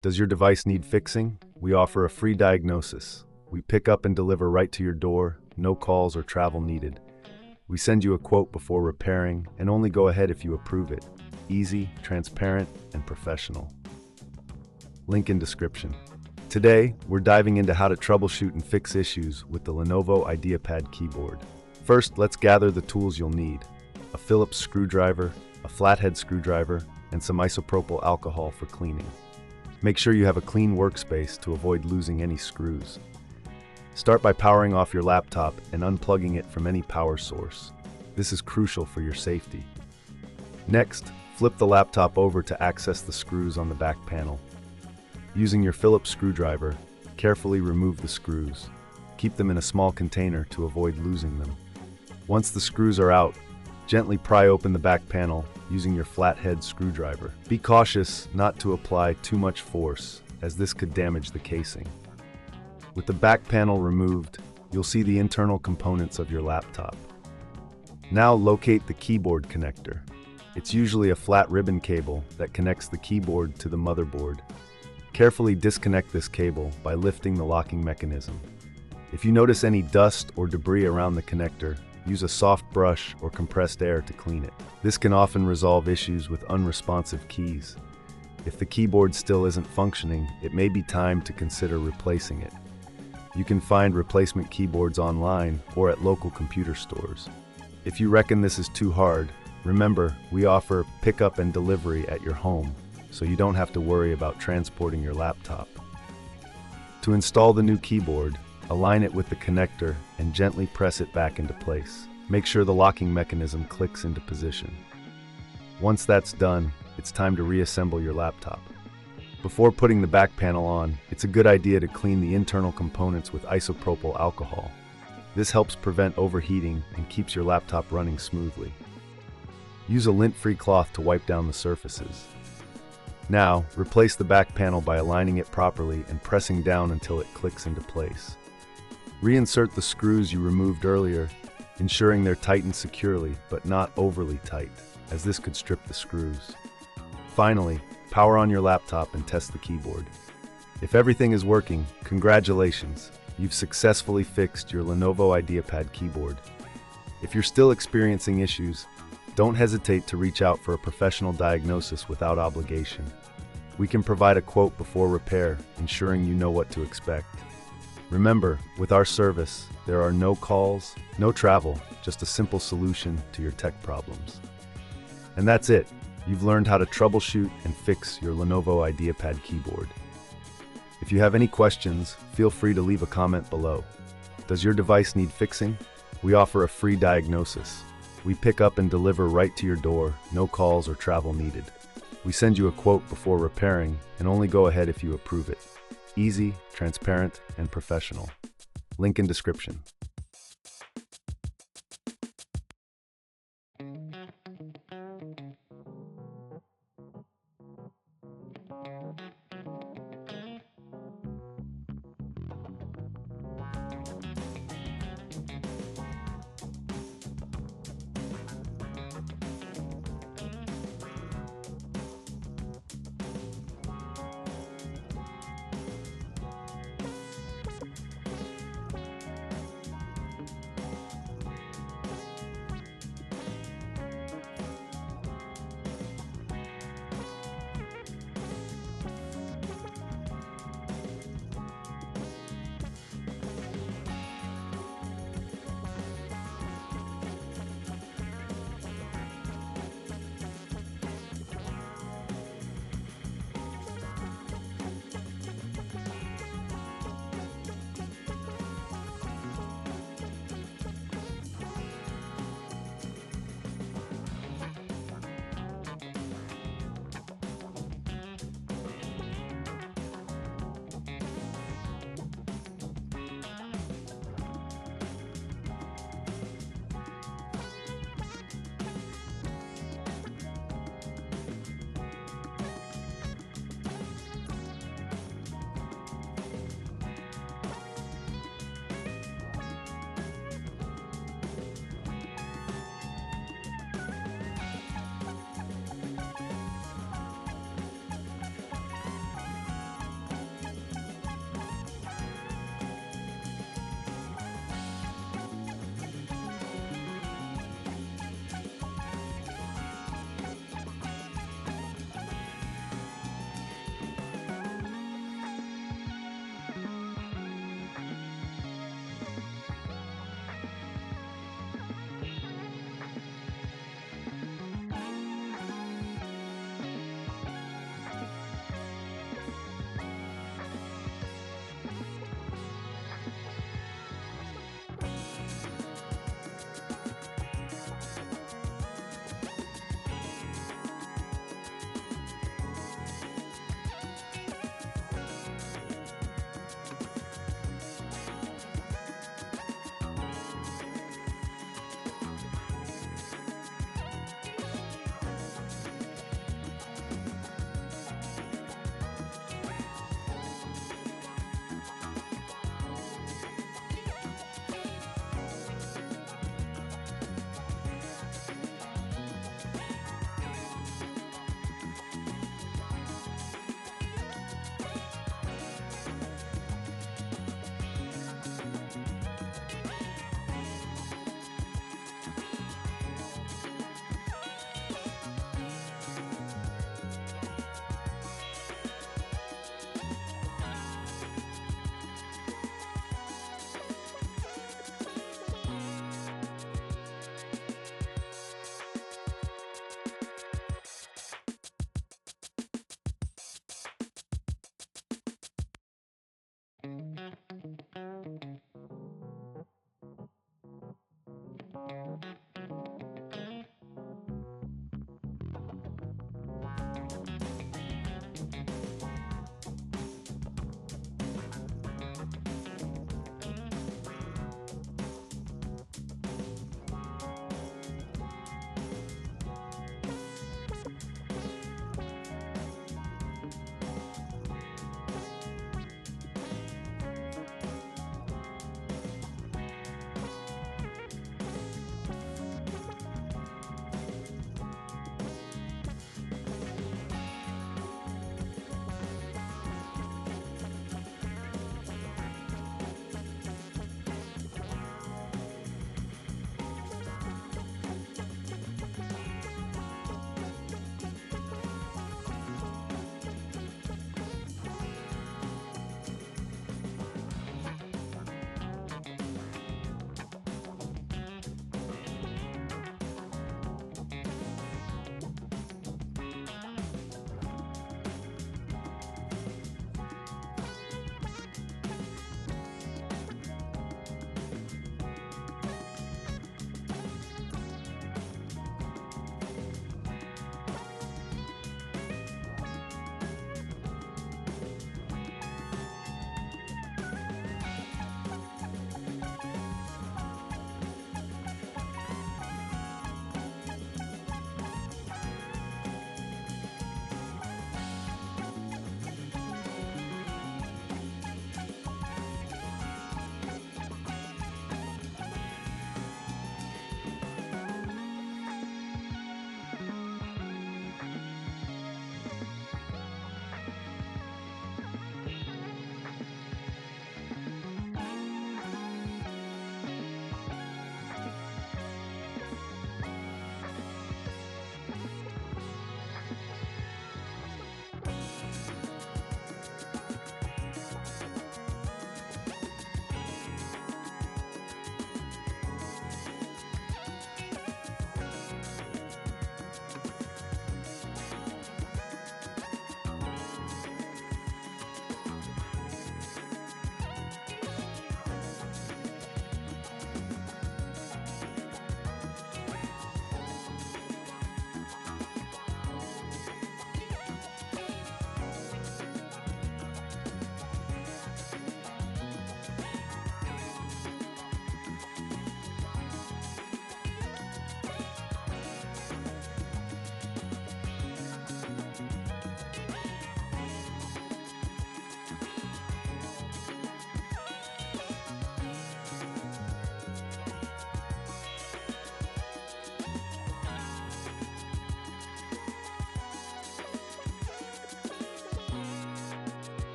Does your device need fixing? We offer a free diagnosis. We pick up and deliver right to your door, no calls or travel needed. We send you a quote before repairing and only go ahead if you approve it. Easy, transparent, and professional. Link in description. Today, we're diving into how to troubleshoot and fix issues with the Lenovo Ideapad keyboard. First, let's gather the tools you'll need: a Phillips screwdriver, a flathead screwdriver, and some isopropyl alcohol for cleaning. Make sure you have a clean workspace to avoid losing any screws. Start by powering off your laptop and unplugging it from any power source. This is crucial for your safety. Next, flip the laptop over to access the screws on the back panel. Using your Phillips screwdriver, carefully remove the screws. Keep them in a small container to avoid losing them. Once the screws are out, gently pry open the back panel using your flathead screwdriver. Be cautious not to apply too much force, as this could damage the casing. With the back panel removed, you'll see the internal components of your laptop. Now locate the keyboard connector. It's usually a flat ribbon cable that connects the keyboard to the motherboard. Carefully disconnect this cable by lifting the locking mechanism. If you notice any dust or debris around the connector, use a soft brush or compressed air to clean it. This can often resolve issues with unresponsive keys. If the keyboard still isn't functioning, it may be time to consider replacing it. You can find replacement keyboards online or at local computer stores. If you reckon this is too hard, remember, we offer pickup and delivery at your home, so you don't have to worry about transporting your laptop. To install the new keyboard, align it with the connector and gently press it back into place. Make sure the locking mechanism clicks into position. Once that's done, it's time to reassemble your laptop. Before putting the back panel on, it's a good idea to clean the internal components with isopropyl alcohol. This helps prevent overheating and keeps your laptop running smoothly. Use a lint-free cloth to wipe down the surfaces. Now, replace the back panel by aligning it properly and pressing down until it clicks into place. Reinsert the screws you removed earlier, ensuring they're tightened securely but not overly tight, as this could strip the screws. Finally, power on your laptop and test the keyboard. If everything is working, congratulations! You've successfully fixed your Lenovo Ideapad keyboard. If you're still experiencing issues, don't hesitate to reach out for a professional diagnosis without obligation. We can provide a quote before repair, ensuring you know what to expect. Remember, with our service, there are no calls, no travel, just a simple solution to your tech problems. And that's it. You've learned how to troubleshoot and fix your Lenovo Ideapad keyboard. If you have any questions, feel free to leave a comment below. Does your device need fixing? We offer a free diagnosis. We pick up and deliver right to your door, no calls or travel needed. We send you a quote before repairing and only go ahead if you approve it. Easy, transparent, and professional. Link in description.